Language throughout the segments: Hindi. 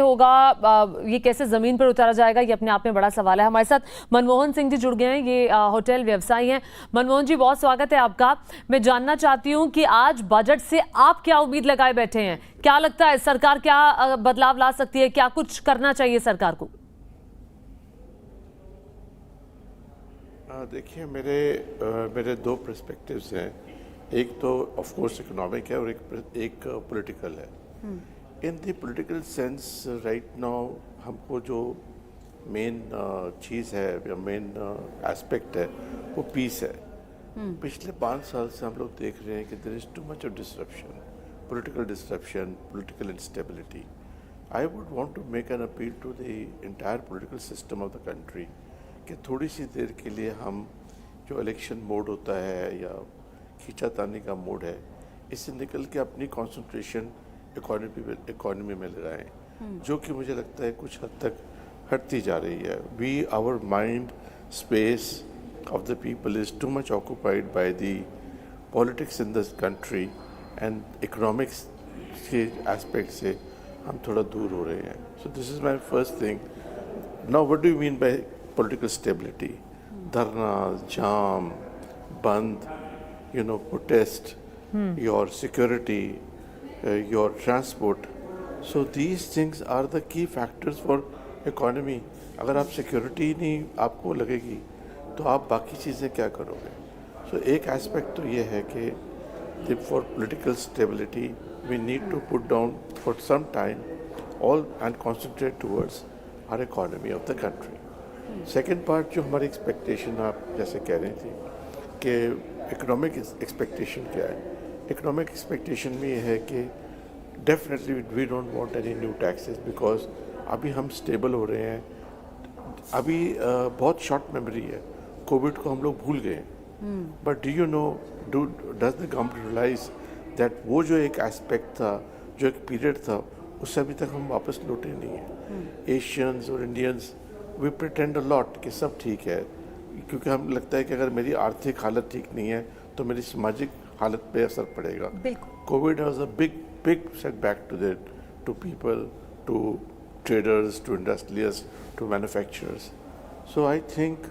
होगा, ये कैसे जमीन पर उतारा जाएगा, ये अपने आप में बड़ा सवाल है। हमारे साथ मनमोहन सिंह जी जुड़ गए हैं, ये होटल व्यवसायी हैं। मनमोहन जी, बहुत स्वागत है आपका। मैं जानना चाहती हूं कि आज बजट से आप क्या उम्मीद लगाए बैठे हैं? क्या लगता है सरकार क्या बदलाव ला सकती है, क्या कुछ करना चाहिए सरकार को? देखिए, मेरे दो पर्सपेक्टिव्स हैं। एक तो ऑफ कोर्स इकोनॉमिक है और एक पॉलिटिकल है। In the political sense right now हमको जो मेन चीज़ है या मेन एस्पेक्ट है वो पीस है। पिछले 5 साल से हम लोग देख रहे हैं कि there is too much of disruption, political instability. I would want to make an appeal to the entire political system of the country कि थोड़ी सी देर के लिए हम जो इलेक्शन मोड होता है या खींचातानी का मोड है, इससे निकल के अपनी कंसंट्रेशन इकोनॉमी में लगाएं, जो कि मुझे लगता है कुछ हद तक हटती जा रही है। Our mind space of the people is too much occupied by the politics in this country and economics के एस्पेक्ट से हम थोड़ा दूर हो रहे हैं। So this is my first thing. Now what do you mean by political stability? Dharna, jam, band, protest, your security, your transport. So these things are the key factors for economy. अगर आप security नहीं आपको लगेगी तो आप बाकी चीज़ें क्या करोगे? So एक aspect तो ये है कि for political stability we need to put down for some time all and concentrate towards our economy of the country. Second part जो हमारी एक्सपेक्टेशन आप जैसे कह रही थी कि इकोनॉमिक एक्सपेक्टेशन क्या है। इकोनॉमिक एक्सपेक्टेशन में ये है कि definitely we don't want any new taxes because अभी हम स्टेबल हो रहे हैं। अभी बहुत शॉर्ट मेमोरी है, कोविड को हम लोग भूल गए, but do you know does the government realise that वो जो एक एस्पेक्ट था, जो एक पीरियड था, उससे अभी तक हम वापस लौटे नहीं हैं। एशियंस और Indians we pretend a lot कि सब ठीक है, क्योंकि हम लगता है कि अगर मेरी आर्थिक हालत ठीक नहीं है तो मेरी सामाजिक हालत पे असर पड़ेगा। Covid was a big setback to people, to traders, to industrialists, to manufacturers. So I think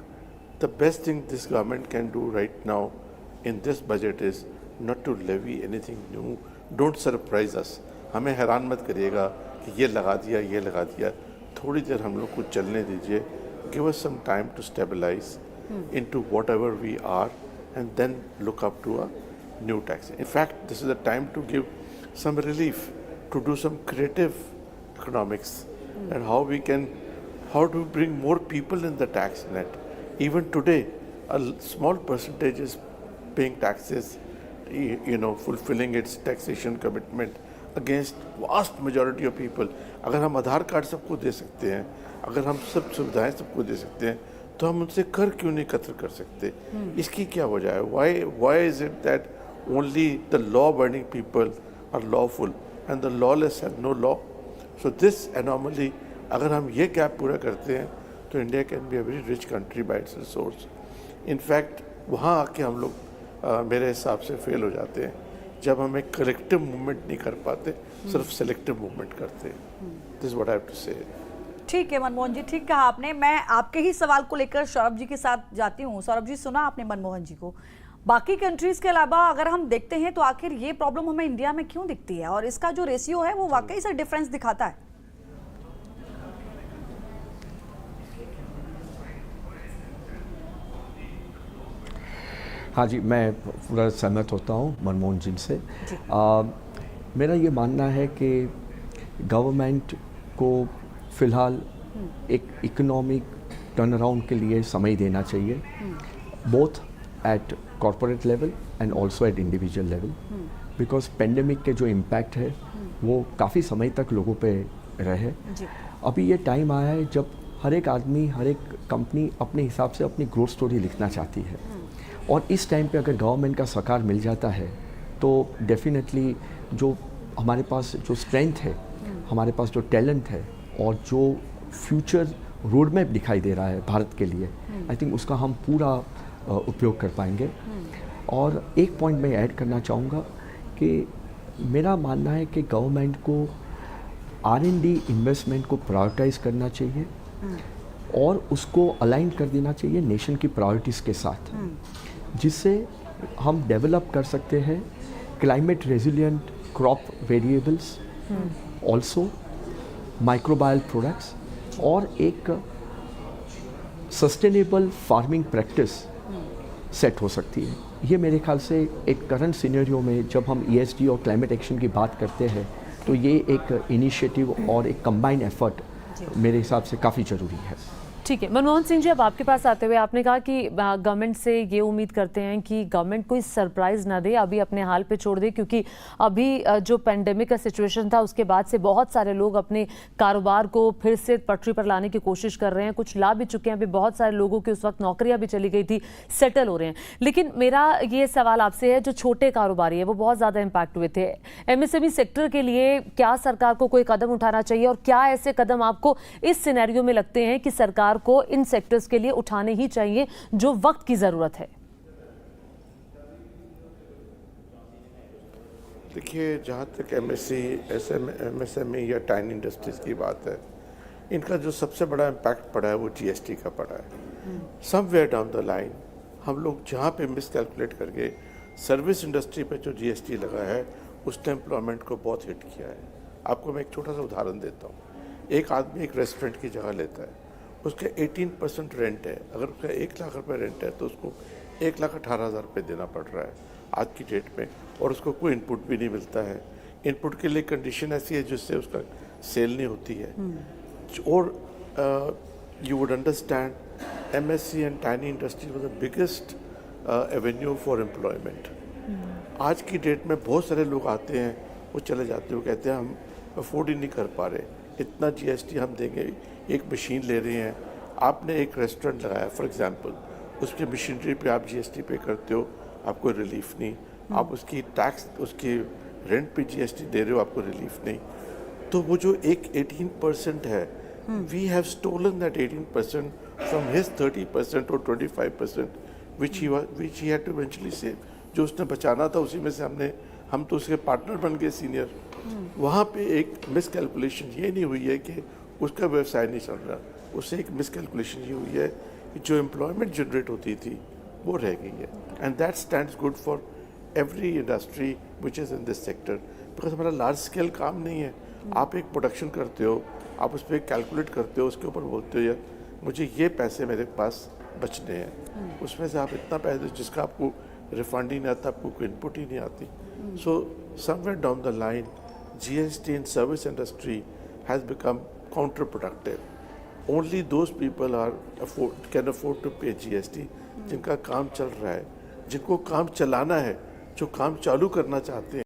the best thing this government can do right now in this budget is not to levy anything new. Don't surprise us. हमें हैरान मत करिएगा कि ये लगा दिया। थोड़ी देर हम लोग को चलने दीजिए. Give us some time to stabilize into whatever we are and then look up to a new tax. In fact, this is the time to give some relief, to do some creative economics and how to bring more people in the tax net. Even today, a small percentage is paying taxes, fulfilling its taxation commitment against vast majority of people. अगर हम आधार कार्ड सबको दे सकते हैं, अगर हम सब सुविधाएं सबको दे सकते हैं, तो हम उनसे कर क्यों नहीं एकत्र कर सकते? इसकी क्या वजह है? Why is it that only the law-abiding people are lawful and the lawless have no law? So this anomaly, अगर हम ये गैप पूरा करते हैं तो India can be a very rich country bye it's resource. In fact वहाँ आके हम लोग मेरे हिसाब से फेल हो जाते हैं जब हम एक कलेक्टिव मूवमेंट नहीं कर पाते, सिर्फ सेलेक्टिव मूवमेंट करते हैं. This what I have to say. ठीक है मनमोहन जी, ठीक कहा आपने. मैं आपके ही सवाल को लेकर सौरभ जी के साथ जाती हूँ. सौरभ जी, सुना आपने मनमोहन जी को. बाकी कंट्रीज के अलावा अगर हम देखते हैं तो आखिर ये प्रॉब्लम हमें इंडिया में क्यों दिखती है, और इसका जो रेशियो है वो वाकई से डिफरेंस दिखाता है? हाँ जी, मैं पूरा सहमत होता हूँ मनमोहन जी से. मेरा ये मानना है कि गवर्नमेंट को फ़िलहाल एक इकोनॉमिक टर्न अराउंड के लिए समय देना चाहिए, both at corporate level and also eight individual level, because pandemic के जो इम्पैक्ट है वो काफ़ी समय तक लोगों पे रहे. अभी ये टाइम आया है जब हर एक आदमी, हर एक कंपनी अपने हिसाब से अपनी ग्रोथ स्टोरी लिखना चाहती है, और इस टाइम पे अगर गवर्नमेंट का सहकार मिल जाता है तो डेफिनेटली जो हमारे पास जो स्ट्रेंथ है, हमारे पास जो टैलेंट है और जो फ्यूचर रोड मैप दिखाई दे रहा है भारत के लिए, आई थिंक उसका हम पूरा उपयोग कर पाएंगे. और एक पॉइंट मैं ऐड करना चाहूँगा कि मेरा मानना है कि गवर्नमेंट को R&D इन्वेस्टमेंट को प्रायोरिटाइज करना चाहिए और उसको अलाइन कर देना चाहिए नेशन की प्रायोरिटीज़ के साथ, जिससे हम डेवलप कर सकते हैं climate resilient crop variables, also microbial products और एक सस्टेनेबल फार्मिंग प्रैक्टिस सेट हो सकती है। ये मेरे ख्याल से एक करंट सिनेरियो में जब हम ESG और क्लाइमेट एक्शन की बात करते हैं तो ये एक इनिशिएटिव और एक कंबाइंड एफर्ट मेरे हिसाब से काफ़ी ज़रूरी है। ठीक है, मनमोहन सिंह जी, अब आपके पास आते हुए आपने कहा कि गवर्नमेंट से ये उम्मीद करते हैं कि गवर्नमेंट कोई सरप्राइज ना दे, अभी अपने हाल पे छोड़ दे, क्योंकि अभी जो पेंडेमिक का सिचुएशन था उसके बाद से बहुत सारे लोग अपने कारोबार को फिर से पटरी पर लाने की कोशिश कर रहे हैं, कुछ ला भी चुके हैं, अभी बहुत सारे लोगों की उस वक्त नौकरियां भी चली गई थी, सेटल हो रहे हैं। लेकिन मेरा ये सवाल आपसे है, जो छोटे कारोबारी है वो बहुत ज़्यादा इम्पैक्ट हुए थे, MSME सेक्टर के लिए क्या सरकार को कोई कदम उठाना चाहिए और क्या ऐसे कदम आपको इस सिनेरियो में लगते हैं कि सरकार को इन सेक्टर्स के लिए उठाने ही चाहिए जो वक्त की जरूरत है? देखिए, जहाँ तक MSME या टाइनी इंडस्ट्रीज की बात है, इनका जो सबसे बड़ा इम्पैक्ट पड़ा है वो GST का पड़ा है। समवेयर डाउन द लाइन हम लोग जहाँ पे मिस कैलकुलेट करके सर्विस इंडस्ट्री पे जो GST लगा है उसने एम्प्लॉयमेंट को बहुत हिट किया है। आपको मैं एक छोटा सा उदाहरण देता हूँ। एक आदमी एक रेस्टोरेंट की जगह लेता है, उसका 18% रेंट है। अगर उसका 1 लाख रुपए रेंट है तो उसको 1,18,000 रुपये देना पड़ रहा है आज की डेट में, और उसको कोई इनपुट भी नहीं मिलता है। इनपुट के लिए कंडीशन ऐसी है जिससे उसका सेल नहीं होती है। और you would understand MSC and tiny industry was the biggest Avenue for employment. आज की डेट में बहुत सारे लोग आते हैं, वो चले जाते हैं, वो कहते हैं हम अफोर्ड ही नहीं कर पा रहे, इतना GST हम देंगे। एक मशीन ले रहे हैं, आपने एक रेस्टोरेंट लगाया फॉर एग्जांपल, उसकी मशीनरी पे आप GST पे करते हो, आपको रिलीफ नहीं। आप उसकी टैक्स, उसकी रेंट पे GST दे रहे हो, आपको रिलीफ नहीं। तो वो जो एक 18% है, we have stolen that 18% from his 30% और 25% which he had to eventually save. जो उसने बचाना था उसी में से हम तो उसके पार्टनर बन गए सीनियर। वहाँ पे एक मिसकैलकुलेशन ये नहीं हुई है कि उसका व्यवसाय नहीं चल रहा, उससे एक मिसकैलकुलेशन ये हुई है कि जो एम्प्लॉयमेंट जनरेट होती थी वो रह गई है। And that stands good for every industry which is in this sector, because हमारा लार्ज स्केल काम नहीं है। आप एक प्रोडक्शन करते हो, आप उस पर कैलकुलेट करते हो, उसके ऊपर बोलते हो यार मुझे ये पैसे मेरे पास बचने हैं, उसमें से आप इतना पैसे जिसका आपको रिफंड ही नहीं आता, आपको कोई इनपुट ही नहीं आती। So somewhere down the line GST in service industry has become counterproductive. Only those people can afford to pay GST जिनका काम चल रहा है, जिनको काम चलाना है, जो काम चालू करना चाहते हैं।